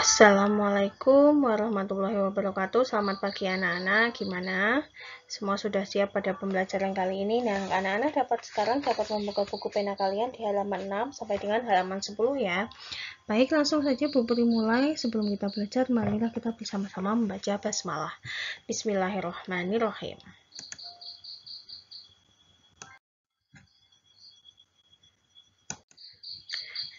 Assalamualaikum warahmatullahi wabarakatuh. Selamat pagi anak-anak. Gimana? Semua sudah siap pada pembelajaran kali ini? Nah, anak-anak sekarang dapat membuka buku pena kalian di halaman 6 sampai dengan halaman 10 ya. Baik, langsung saja Bu Puri mulai. Sebelum kita belajar, marilah kita bersama-sama membaca basmalah. Bismillahirrahmanirrahim.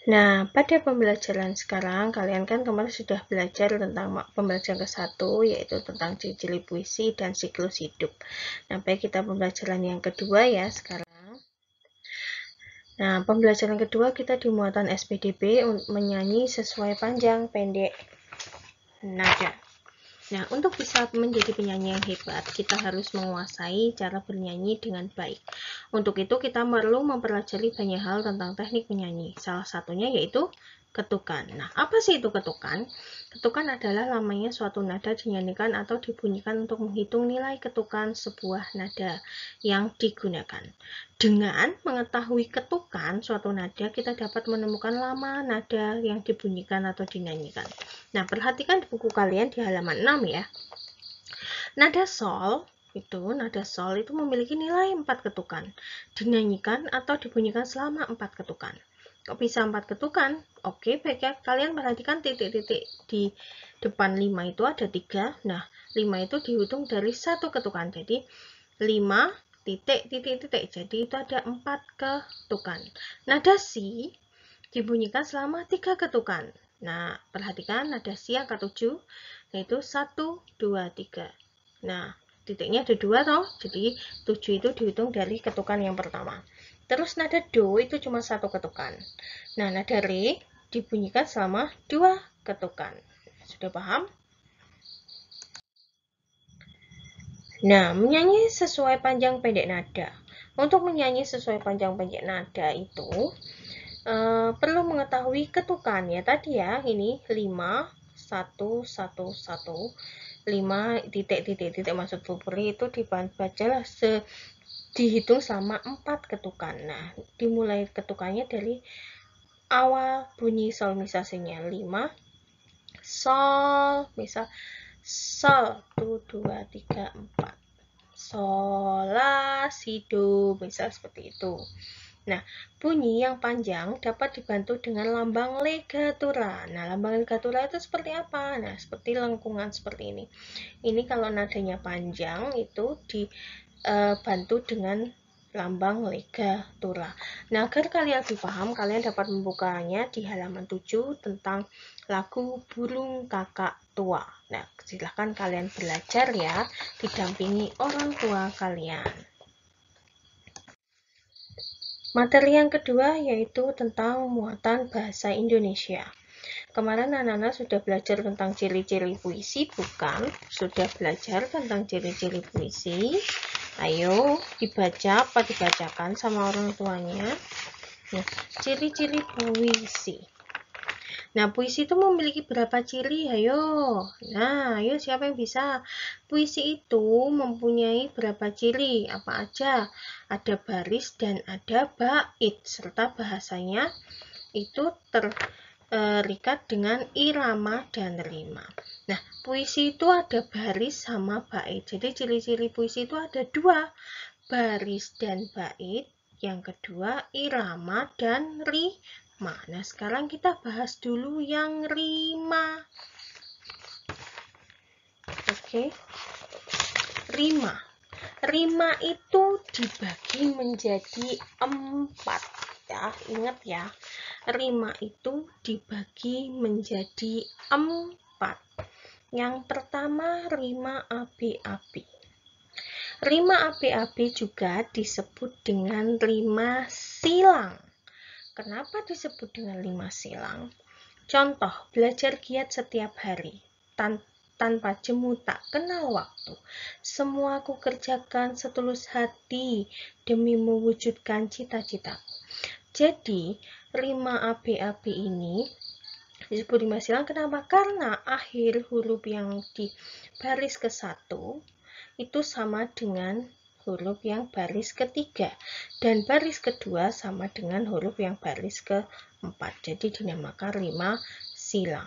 Nah, pada pembelajaran sekarang, kalian kan kemarin sudah belajar tentang pembelajaran ke-1, yaitu tentang ciri-ciri puisi dan siklus hidup. Nah, baik kita pembelajaran yang kedua ya sekarang. Nah, pembelajaran kedua kita di muatan SPDB menyanyi sesuai panjang pendek nada. Nah, untuk bisa menjadi penyanyi yang hebat, kita harus menguasai cara bernyanyi dengan baik. Untuk itu, kita perlu mempelajari banyak hal tentang teknik menyanyi. Salah satunya yaitu ketukan. Nah, apa sih itu ketukan? Ketukan adalah lamanya suatu nada dinyanyikan atau dibunyikan untuk menghitung nilai ketukan sebuah nada yang digunakan. Dengan mengetahui ketukan suatu nada, kita dapat menemukan lama nada yang dibunyikan atau dinyanyikan. Nah, perhatikan di buku kalian di halaman 6 ya. Nada sol itu memiliki nilai 4 ketukan. Dinyanyikan atau dibunyikan selama 4 ketukan. Kok bisa 4 ketukan? Oke, baik ya. Kalian perhatikan titik-titik di depan 5 itu ada 3. Nah, 5 itu dihitung dari 1 ketukan. Jadi, 5 titik-titik-titik. Jadi, itu ada 4 ketukan. Nada si dibunyikan selama 3 ketukan. Nah, perhatikan nada si angka 7, yaitu 1, 2, 3. Nah, titiknya ada 2 toh, jadi 7 itu dihitung dari ketukan yang pertama. Terus nada do itu cuma 1 ketukan. Nah, nada re dibunyikan selama 2 ketukan. Sudah paham? Nah, menyanyi sesuai panjang pendek nada. Untuk menyanyi sesuai panjang pendek nada itu perlu mengetahui ketukan ya tadi ya, ini 5 1 1 1 5 titik maksud pupuri itu dibacalah dihitung sama 4 ketukan. Nah, dimulai ketukannya dari awal bunyi sol misasinya 5 sol, misal sol 1 2 3 4 sol la si do, misal seperti itu. Nah, bunyi yang panjang dapat dibantu dengan lambang legatura. Nah, lambang legatura itu seperti apa? Nah, seperti lengkungan seperti ini. Ini kalau nadanya panjang itu dibantu dengan lambang legatura. Nah, agar kalian lebih paham, kalian dapat membukanya di halaman 7 tentang lagu Burung Kakak Tua. Nah, silahkan kalian belajar ya, didampingi orang tua kalian. Materi yang kedua yaitu tentang muatan bahasa Indonesia. Kemarin anak-anak sudah belajar tentang ciri-ciri puisi, bukan? Sudah belajar tentang ciri-ciri puisi? Ayo dibaca apa dibacakan sama orang tuanya. Nah, ciri-ciri puisi. Nah, puisi itu memiliki berapa ciri? Ayo. Nah, ayo siapa yang bisa? Puisi itu mempunyai berapa ciri? Apa aja? Ada baris dan ada bait, serta bahasanya itu terikat dengan irama dan rima. Nah, puisi itu ada baris sama bait. Jadi ciri-ciri puisi itu ada 2, baris dan bait. Yang kedua, irama dan rima. Nah, sekarang kita bahas dulu yang rima. Oke. Rima. Rima itu dibagi menjadi 4. Ya, ingat ya. Rima itu dibagi menjadi 4. Yang pertama, rima abi-abi. Rima abi-abi juga disebut dengan rima silang. Kenapa disebut dengan 5 silang? Contoh, belajar giat setiap hari. Tanpa jemu tak kenal waktu. Semua aku kerjakan setulus hati demi mewujudkan cita-citaku. Jadi, rima abi-abi ini disebut rima silang. Kenapa? Karena akhir huruf yang di baris ke-1 itu sama dengan huruf yang baris ketiga, dan baris kedua sama dengan huruf yang baris ke-4. Jadi dinamakan rima silang.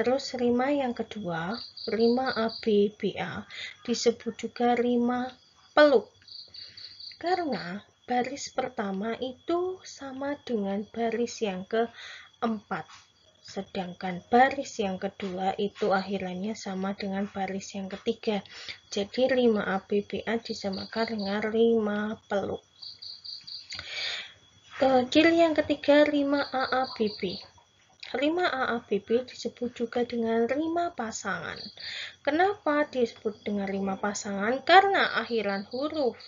Terus rima yang kedua, rima ABBA, disebut juga rima peluk. Karena baris pertama itu sama dengan baris yang keempat. Sedangkan baris yang kedua itu akhirannya sama dengan baris yang ketiga. Jadi rima ABBA disamakan dengan rima peluk. Ciri yang ketiga, rima AABB. Rima AABB disebut juga dengan rima pasangan. Kenapa disebut dengan rima pasangan? Karena akhiran huruf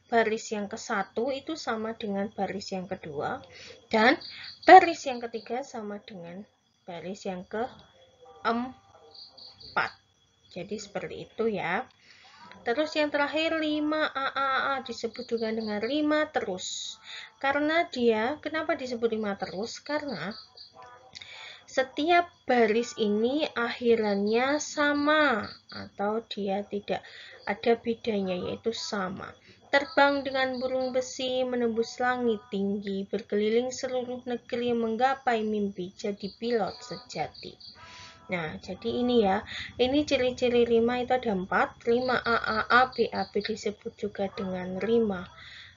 baris yang ke-1 itu sama dengan baris yang kedua, dan baris yang ketiga sama dengan baris yang keempat. Jadi seperti itu ya. Terus yang terakhir, rima AAA disebut juga dengan rima terus. Karena kenapa disebut rima terus? Karena setiap baris ini akhirannya sama atau dia tidak ada bedanya, yaitu sama. Terbang dengan burung besi, menembus langit tinggi, berkeliling seluruh negeri, menggapai mimpi, jadi pilot sejati. Nah, jadi ini ya, ini ciri-ciri rima itu ada 4. Rima AAA BAB disebut juga dengan rima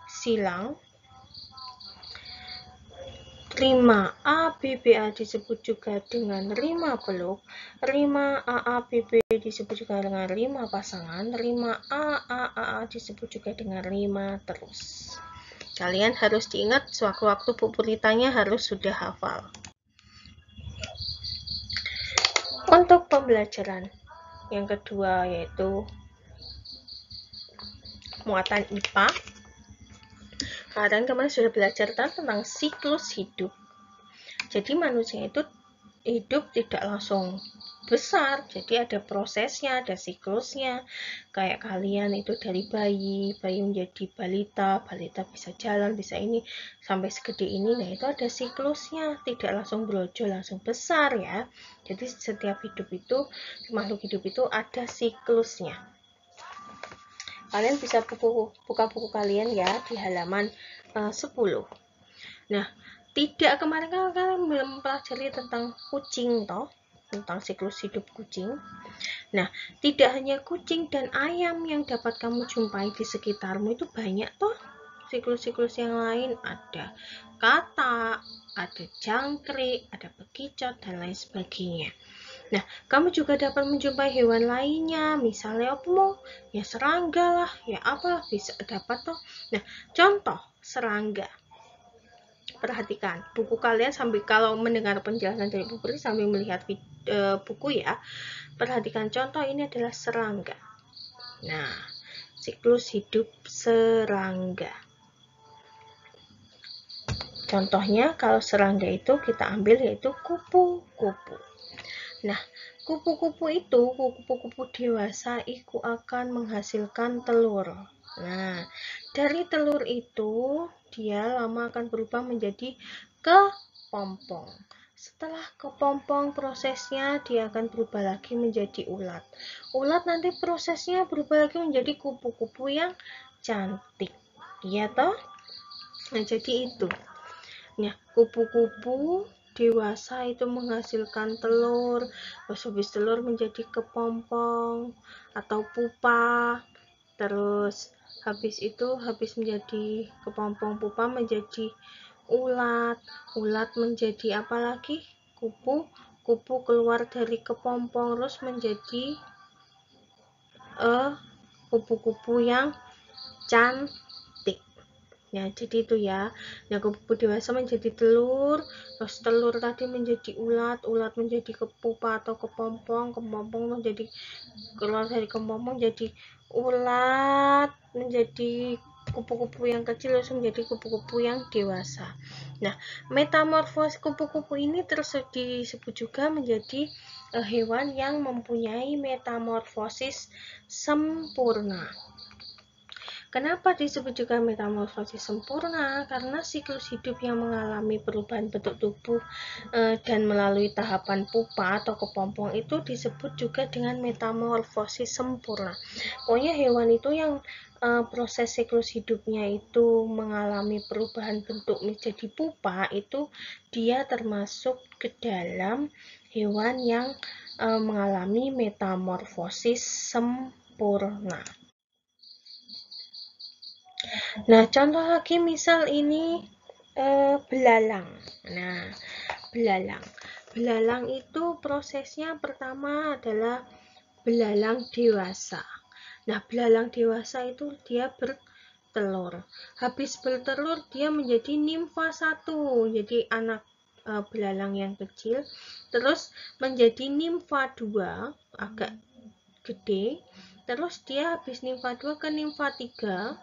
silang. Rima ABBA disebut juga dengan rima peluk. Rima AABB disebut juga dengan rima pasangan. Rima AAA disebut juga dengan rima terus. Kalian harus diingat, sewaktu-waktu Bu Puritanya harus sudah hafal. Untuk pembelajaran yang kedua yaitu muatan IPA. Kalian kemarin sudah belajar tentang siklus hidup. Jadi manusia itu hidup tidak langsung besar, jadi ada prosesnya, ada siklusnya. Kayak kalian itu dari bayi menjadi balita, balita bisa jalan, bisa ini, sampai segede ini. Nah, itu ada siklusnya, tidak langsung brojol, langsung besar ya. Jadi setiap hidup itu, makhluk hidup itu ada siklusnya. Kalian bisa buka buku kalian ya di halaman 10. Nah, kemarin kan kalian belum mempelajari tentang kucing toh, tentang siklus hidup kucing. Nah, tidak hanya kucing dan ayam yang dapat kamu jumpai di sekitarmu, itu banyak toh siklus-siklus yang lain. Ada katak, ada jangkrik, ada bekicot, dan lain sebagainya. Nah, kamu juga dapat menjumpai hewan lainnya, misalnya ya serangga lah, ya apa, bisa dapat toh. Nah, contoh serangga. Perhatikan buku kalian sambil kalau mendengar penjelasan dari buku ini sambil melihat buku ya. Perhatikan contoh, ini adalah serangga. Nah, siklus hidup serangga. Contohnya kalau serangga itu kita ambil yaitu kupu-kupu. Nah, kupu-kupu itu, kupu-kupu dewasa itu akan menghasilkan telur. Nah, dari telur itu dia lama akan berubah menjadi kepompong. Setelah kepompong, prosesnya dia akan berubah lagi menjadi ulat. Ulat nanti prosesnya berubah lagi menjadi kupu-kupu yang cantik. Iya toh? Nah, jadi itu. Nah, kupu-kupu dewasa itu menghasilkan telur, terus habis telur menjadi kepompong atau pupa, terus habis menjadi kepompong pupa menjadi ulat menjadi apa lagi, kupu keluar dari kepompong terus menjadi kupu-kupu yang cantik. Ya, jadi itu ya. Nah, kupu dewasa menjadi telur, terus telur tadi menjadi ulat menjadi kepupa atau kepompong menjadi keluar dari kepompong jadi ulat, menjadi kupu-kupu yang kecil terus menjadi kupu-kupu yang dewasa. Nah, metamorfosis kupu-kupu ini terus disebut juga menjadi hewan yang mempunyai metamorfosis sempurna. Kenapa disebut juga metamorfosis sempurna? Karena siklus hidup yang mengalami perubahan bentuk tubuh dan melalui tahapan pupa atau kepompong itu disebut juga dengan metamorfosis sempurna. Pokoknya hewan itu yang proses siklus hidupnya itu mengalami perubahan bentuk menjadi pupa, itu dia termasuk ke dalam hewan yang mengalami metamorfosis sempurna. Nah, contoh lagi misal ini belalang. Nah, belalang itu prosesnya pertama adalah belalang dewasa. Nah, belalang dewasa itu dia bertelur. Habis bertelur dia menjadi nimfa 1, jadi anak belalang yang kecil. Terus menjadi nimfa 2, agak gede. Terus dia habis nimfa 2 ke nimfa 3.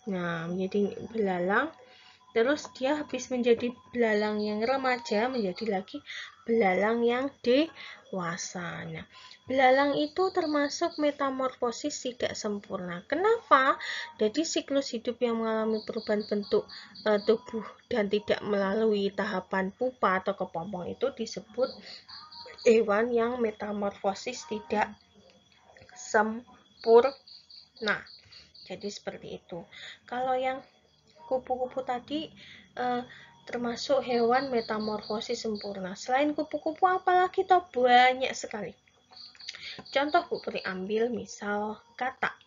Nah, menjadi belalang. Terus dia habis menjadi belalang yang remaja, menjadi lagi belalang yang dewasa. Nah, belalang itu termasuk metamorfosis tidak sempurna. Kenapa? Jadi siklus hidup yang mengalami perubahan bentuk tubuh dan tidak melalui tahapan pupa atau kepompong itu disebut hewan yang metamorfosis tidak sempurna. Jadi seperti itu. Kalau yang kupu-kupu tadi termasuk hewan metamorfosis sempurna. Selain kupu-kupu apalagi toh, banyak sekali. Contoh Bu Puri ambil misal katak.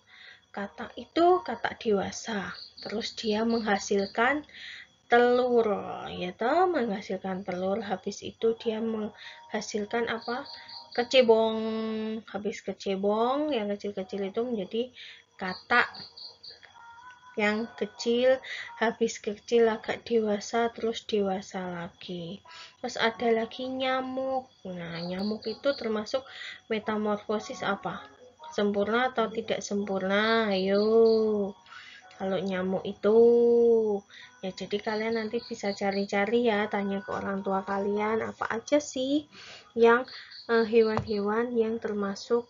Katak itu katak dewasa. Terus dia menghasilkan telur, ya toh, menghasilkan telur. Habis itu dia menghasilkan apa? Kecebong. Habis kecebong yang kecil-kecil itu menjadi katak yang kecil, habis kecil agak dewasa, terus dewasa lagi. Terus ada lagi nyamuk. Nah, nyamuk itu termasuk metamorfosis apa? Sempurna atau tidak sempurna? Ayo. Kalau nyamuk itu, ya jadi kalian nanti bisa cari-cari ya, tanya ke orang tua kalian apa aja sih yang hewan-hewan yang termasuk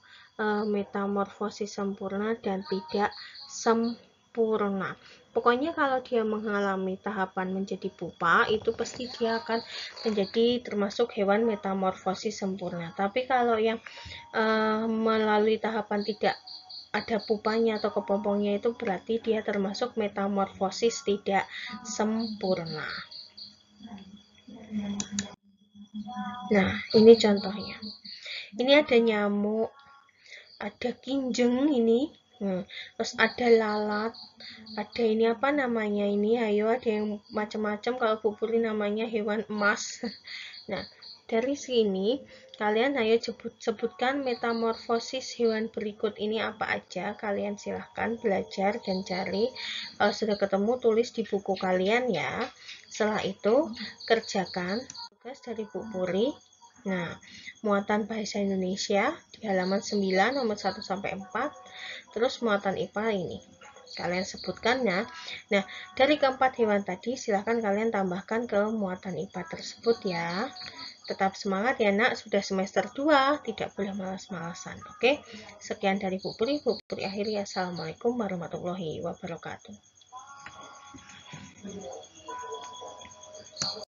metamorfosis sempurna dan tidak sempurna. Pokoknya kalau dia mengalami tahapan menjadi pupa, itu pasti dia akan menjadi termasuk hewan metamorfosis sempurna. Tapi kalau yang melalui tahapan tidak ada pupanya atau kepompongnya, itu berarti dia termasuk metamorfosis tidak sempurna. Nah, ini contohnya. Ini ada nyamuk, ada kinjeng ini. Terus ada lalat, ada ini apa namanya ini, ayo ada yang macam-macam, kalau Bu Puri namanya hewan emas. Nah, dari sini kalian ayo sebutkan metamorfosis hewan berikut ini apa aja. Kalian silahkan belajar dan cari. Kalau sudah ketemu tulis di buku kalian ya. Setelah itu kerjakan tugas dari Bu Puri. Nah, muatan bahasa Indonesia di halaman 9 nomor 1 sampai 4. Terus muatan IPA ini kalian sebutkan ya. Nah, dari keempat hewan tadi silahkan kalian tambahkan ke muatan IPA tersebut ya. Tetap semangat ya nak, sudah semester 2, tidak boleh malas-malasan. Oke, sekian dari Bu Puri akhiri. Assalamualaikum warahmatullahi wabarakatuh.